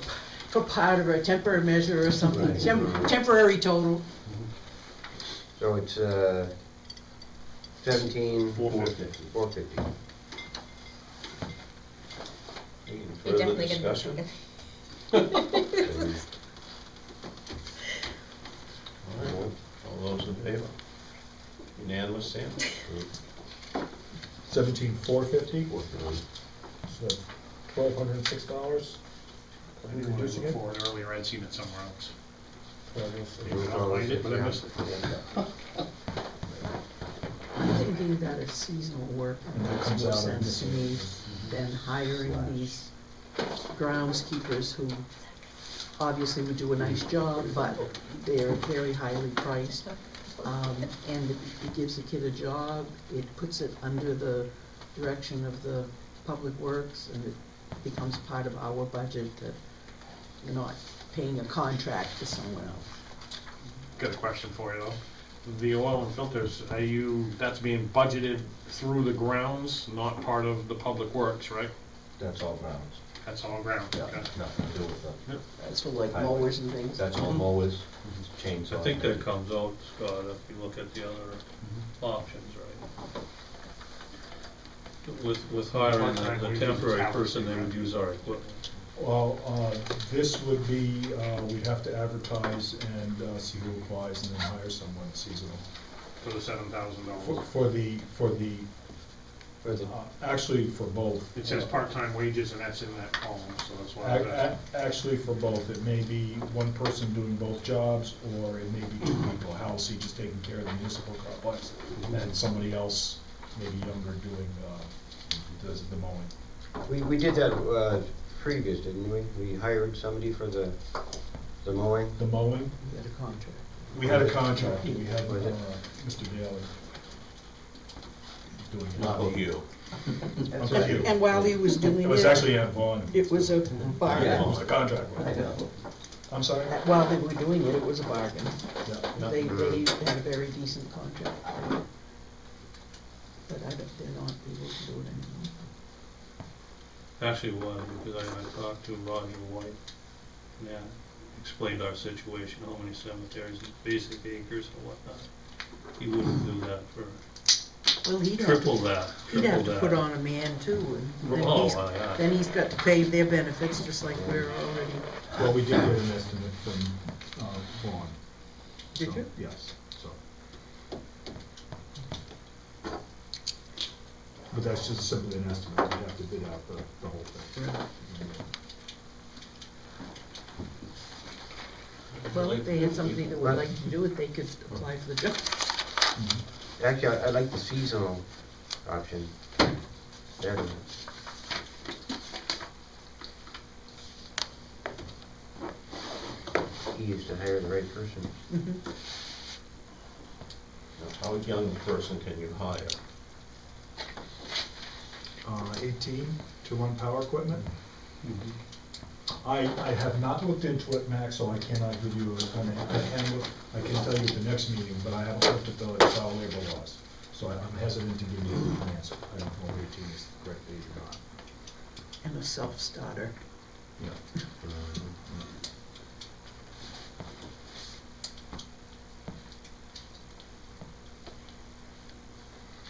for part of a temporary measure or something, temporary total. So it's 17,450. Any You're further definitely gonna discussion? All right, all those in favor? Unanimous, Sam? 17,450, 450. so $1,206. I didn't want to look for it earlier, I'd seen it somewhere else. Yeah. I'll find it, but I missed it. I'm thinking that it's seasonal work, and And that makes comes more out of sense to me miscellaneous. than hiring these groundskeepers who obviously would do a nice job, but they're very highly priced. And it gives the kid a job, it puts it under the direction of the Public Works, and it becomes part of our budget that we're not paying a contract to someone else. Got a question for you though. The oil and filters, that's being budgeted through the grounds, not part of the Public Works, right? That's all grounds. That's all ground, Yeah, okay. nothing to do with them. That's for like mowers and things. That's all mowers, chainsaws. I think that comes out, Scott, if you look at the other options, right? With hiring the temporary person, they would use our equipment. Well, this would be, we'd have to advertise and see who applies and then hire someone seasonal. For the $7,000. For the, actually for both. It says part-time wages and that's in that column, so that's why I was asking. Actually for both, it may be one person doing both jobs, or it may be two people, Halsey just taking care of the municipal complex, and somebody else, maybe younger, doing the mowing. We did that previous, didn't we? We hired somebody for the mowing. The mowing, We had a contract. we had a contract, we had Was it? Mr. Daley doing it. Not you. Uncle Hugh. And while he was doing it. It was actually Aunt Vaughn. It was a Yeah, it bargain. was a contract. I'm sorry? While they were doing it, it was a bargain. Yeah. They had a very decent contract. But they're not able to do it anymore. Actually, one, because I talked to Roger White, and explained our situation, how many cemeteries, basic acres and whatnot. He wouldn't do that for Well, he'd have triple to, that, he'd triple have to put that. on a man too, and then Oh, he's, yeah. then he's got to pay their benefits just like we're already. Well, we did get an estimate from Vaughn. Did So, you? Yes, so. But that's just simply an estimate, we have to bid out the whole thing. Right. Well, if they had somebody that would like to do it, they could apply for the job. Actually, I like the seasonal option better. He used to hire the right person. Mhm. Now, how young a person can you hire? 18 to run power equipment. I have not looked into it, Max, so I cannot give you I can tell you at the next meeting, but I haven't looked at the child labor laws. So I'm hesitant to give you an answer. I don't know if 18 is the correct age or not. And a self-starter. Yeah.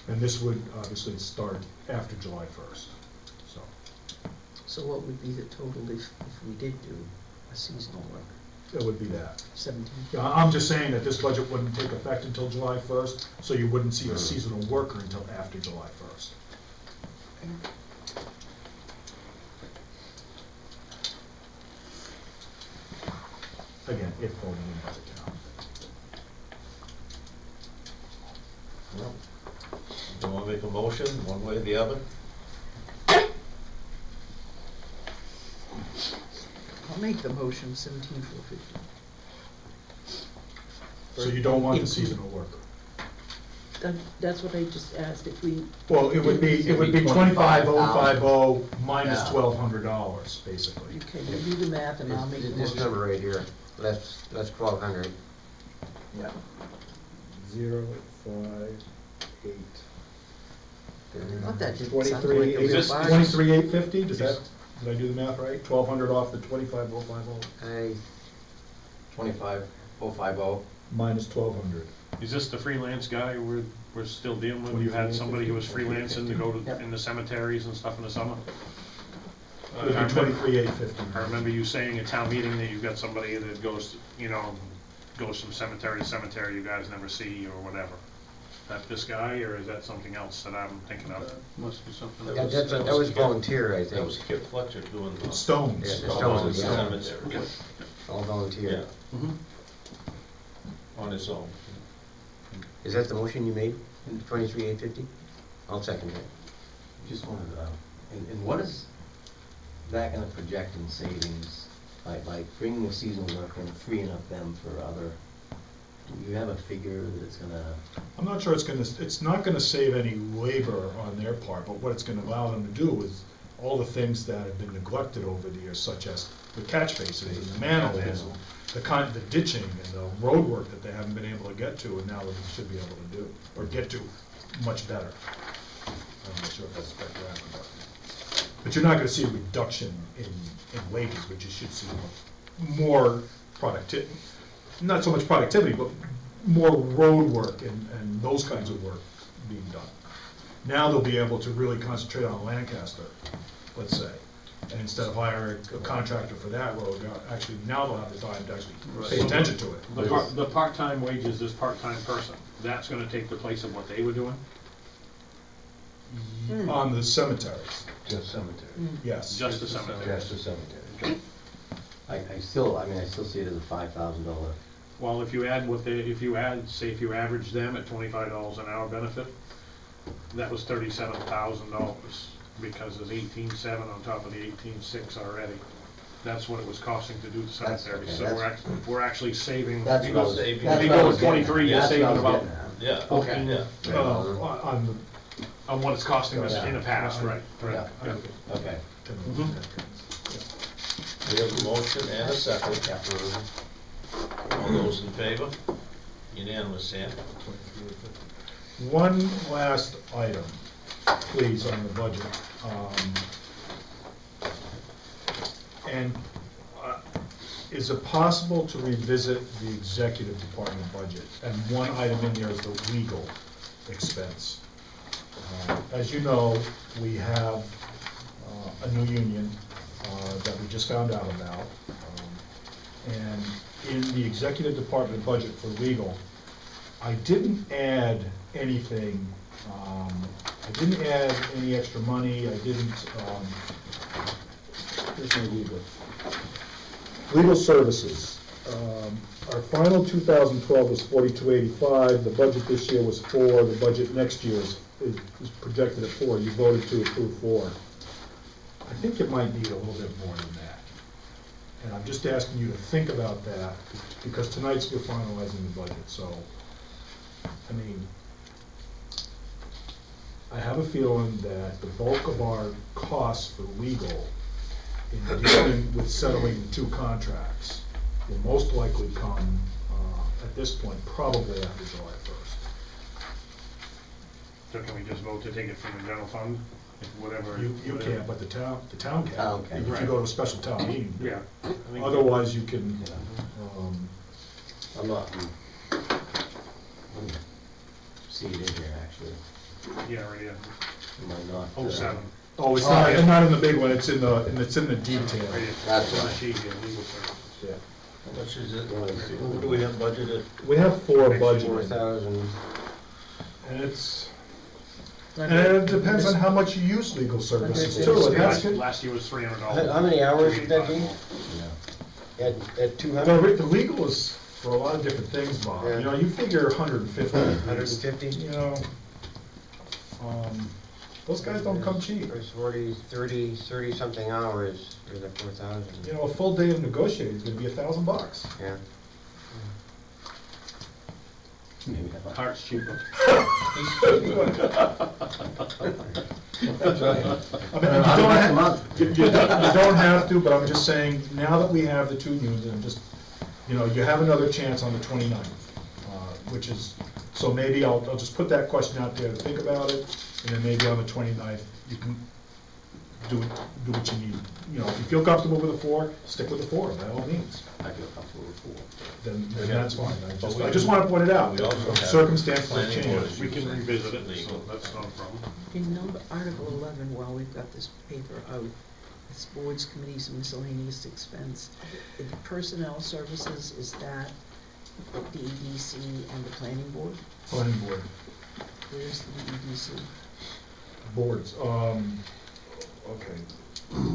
And this would obviously start after July 1st, so. So what would be the total if we did do a seasonal work? It would be that. 17? I'm just saying that this budget wouldn't take effect until July 1st, so you wouldn't see a seasonal worker until after July 1st. Again, if voted in by the town. Well, do you want to make a motion, one way or the other? I'll make the motion 17,450. So you don't want the seasonal worker? That's what I just asked, if we, Well, it would be 25,050 minus Yeah. $1,200, basically. okay, you do the math and I'll make the This motion. number right here, that's 1,200. Yeah. 0, 5, 8. Not that didn't sound like a real 23, bargain. 23,850, does that? Did I do the math right? 1,200 off the 25,050 25,050. minus 1,200. Is this the freelance guy we're still dealing with? You had somebody who was freelancing to go to, in the cemeteries and stuff in the summer? It would be 23,850. I remember you saying at town meeting that you've got somebody that goes, goes from cemetery to cemetery you guys never see or whatever. Is that this guy, or is that something else that I'm thinking of? Must be something. Yeah, that was volunteer, I That think. was Kip Fletcher doing the. It's stones. Yeah, Oh, stones, the yeah. cemetery. All volunteer. Yeah, Mhm. on his own. Is that the motion you made, 23,850? I'll second that. Just wanted to, and what is that gonna project in savings, by bringing the seasonal worker and freeing up them for other, do you have a figure that it's gonna? I'm not sure it's not gonna save any labor on their part, but what it's gonna allow them to do is all the things that have been neglected over the years, such as the catch basins and the manholes, the ditching and the road work that they haven't been able to get to, and now they should be able to do, or get to much better. I'm not sure if that's correct, but you're not gonna see a reduction in wages, but you should see more productivity. Not so much productivity, but more road work and those kinds of work being done. Now they'll be able to really concentrate on Lancaster, let's say, and instead of hiring a contractor for that road, actually, now they'll have the time to actually pay attention to it. The part-time wages, this part-time person, that's gonna take the place of what they were doing? On the cemeteries, Just cemetery. yes. Just the cemetery? Just the cemetery. I still see it as a $5,000. Well, if you add if you average them at $25 an hour benefit, that was $37,000, because there's 18,700 on top of the 18,600 already. That's what it was costing to do the That's cemetery, okay, so that's- we're actually saving. That's if you what I go- was- If that's you what go I with was getting 23, at. you're That's what saving I was about, getting at. Yeah. Okay. Yeah. On the, on what it's costing us in the past, Yeah. right, right. Yeah. Yeah. Okay. We have a motion and a second. All those in favor? Unanimous, Sam? One last item, please, on the budget. And is it possible to revisit the executive department budget? And one item in there is the legal expense. As you know, we have a new union that we just found out about. And in the executive department budget for legal, I didn't add anything, I didn't add any extra money, I didn't, here's my legal. Legal services, our final 2012 was 4285, the budget this year was 4, the budget next year is projected at 4, you voted to approve 4. I think you might need a little bit more than that. And I'm just asking you to think about that, because tonight's we're finalizing the budget, so, I mean, I have a feeling that the bulk of our costs for legal in dealing with settling the 2 contracts will most likely come, at this point, probably after July 1st. So can we just vote to take it from the general fund, if whatever? You whatever- can't, but the town can. Town can. If you go to a special town meeting. Yeah. I think- Otherwise, you can, I'm not, see it in here, actually. Yeah, right, yeah. Am I not? 07. oh, it's Oh, not, yeah. it's not in the big one, it's in the detail. Right, yeah. That's On the right. sheet here, legal services. Yeah. How much is it? What do we have budgeted? We have 4 budgeted, 4,000. and and it depends on how much you use legal services too, and that's, Last year was $300. How many hours would that be? Yeah. At 200? the legal is for a lot of different things, Bob. Yeah. You know, you figure 150. 150? You know, those guys don't come cheap. There's 30 something hours for the 4,000. You know, a full day of negotiating is gonna be $1,000. Yeah. Maybe have a- Heart's cheaper. That's right. I mean, $100 a month. you don't have to, but I'm just saying, now that we have the 2 unions, and just, you know, you have another chance on the 29th, which is, so maybe I'll just put that question out there to think about it, and then maybe on the 29th, you can do what you need. You know, if you feel comfortable with a 4, stick with the 4, by all means. I feel comfortable with 4. Then that's fine. But I just want to point it out. we also have Circumstances have planning board. changed. We can revisit it, so that's not a problem. In number, Article 11, while we've got this paper out, it's boards, committees, and miscellaneous expense. The personnel services, is that the EDC and the planning board? Planning board, Where's the EDC? boards, okay.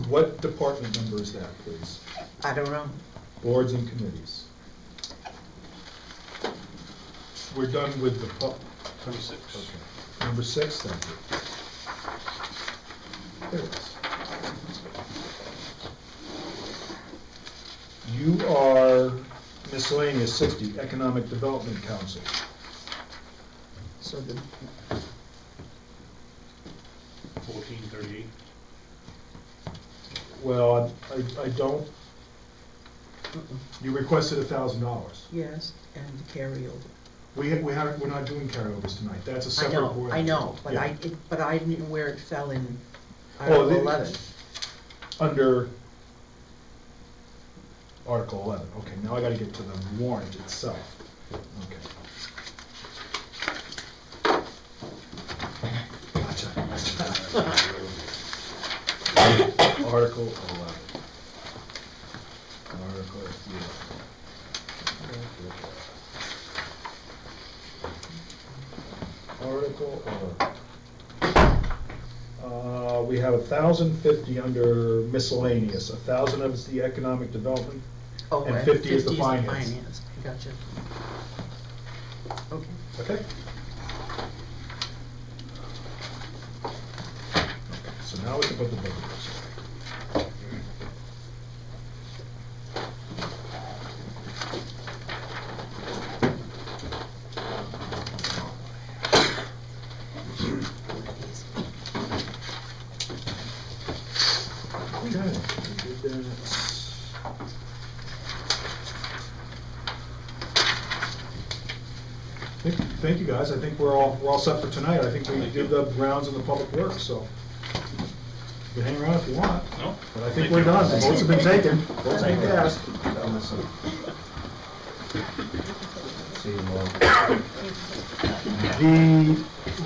What department number is that, please? I don't know. Boards and committees. We're done with the 26. okay. Number 6, thank you. There it is. You are miscellaneous 60, Economic Development Council. So the, 1438. Well, I don't, you requested $1,000. yes, and the carryover. We're not doing carryovers tonight, that's a I separate know, board. I know, but Yeah. but I didn't know where it fell in Well, Article 11. Under Article 11, okay, now I gotta get to the warrant itself. Okay. Gotcha. Article 11. Article, yeah. Article 11. We have 1,050 under miscellaneous, 1,000 of it's the economic development, Oh, and right, 50 is the finance. Gotcha. Okay. Okay? So now we can put the budget. Okay, we did that. Thank you, guys. I think we're all set for tonight. I think we did the rounds in the public works, so you can hang around if you want. No? But I think we're done. The votes have been taken. Votes have been cast. See you tomorrow. The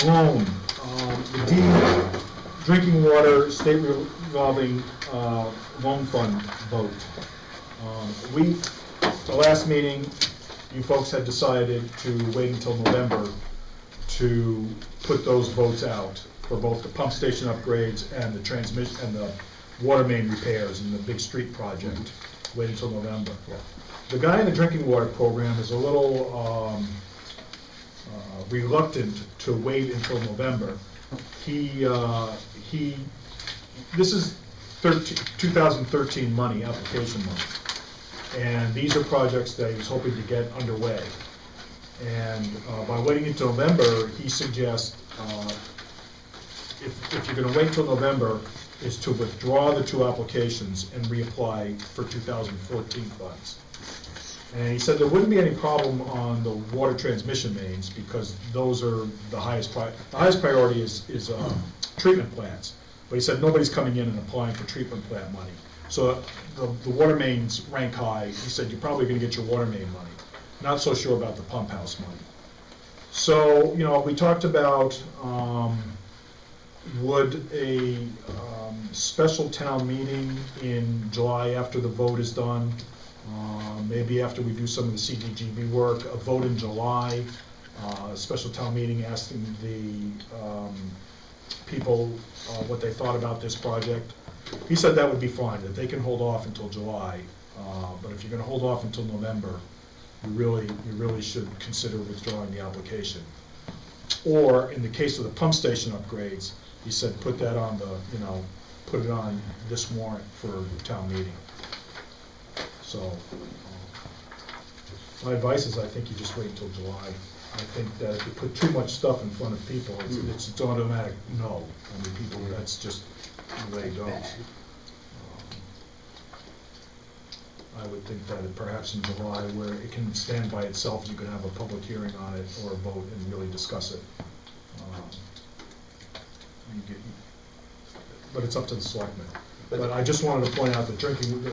loan, the D, drinking water, state revolving loan fund vote. The last meeting, you folks had decided to wait until November to put those votes out for both the pump station upgrades and the transmission, and the water main repairs and the big street project. Wait until November. The guy in the drinking water program is a little reluctant to wait until November. This is 2013 money, application money. And these are projects that he was hoping to get underway. And by waiting until November, he suggests, if you're gonna wait till November, is to withdraw the 2 applications and reapply for 2014 funds. And he said there wouldn't be any problem on the water transmission mains, because those are the highest priority is treatment plants. But he said nobody's coming in and applying for treatment plant money. So the water mains rank high. He said you're probably gonna get your water main money. Not so sure about the pump house money. So, we talked about, would a special town meeting in July after the vote is done, maybe after we do some of the CDGB work, a vote in July, a special town meeting asking the people what they thought about this project. He said that would be fine, that they can hold off until July, but if you're gonna hold off until November, you really should consider withdrawing the application. Or, in the case of the pump station upgrades, he said put that on put it on this warrant for town meeting. So, my advice is I think you just wait until July. I think that if you put too much stuff in front of people, it's automatic no. I mean, people, that's just the way it goes. I would think that perhaps in July, where it can stand by itself, you can have a public hearing on it or a vote and really discuss it. but it's up to the selectmen. But- But I just wanted to point out that drinking,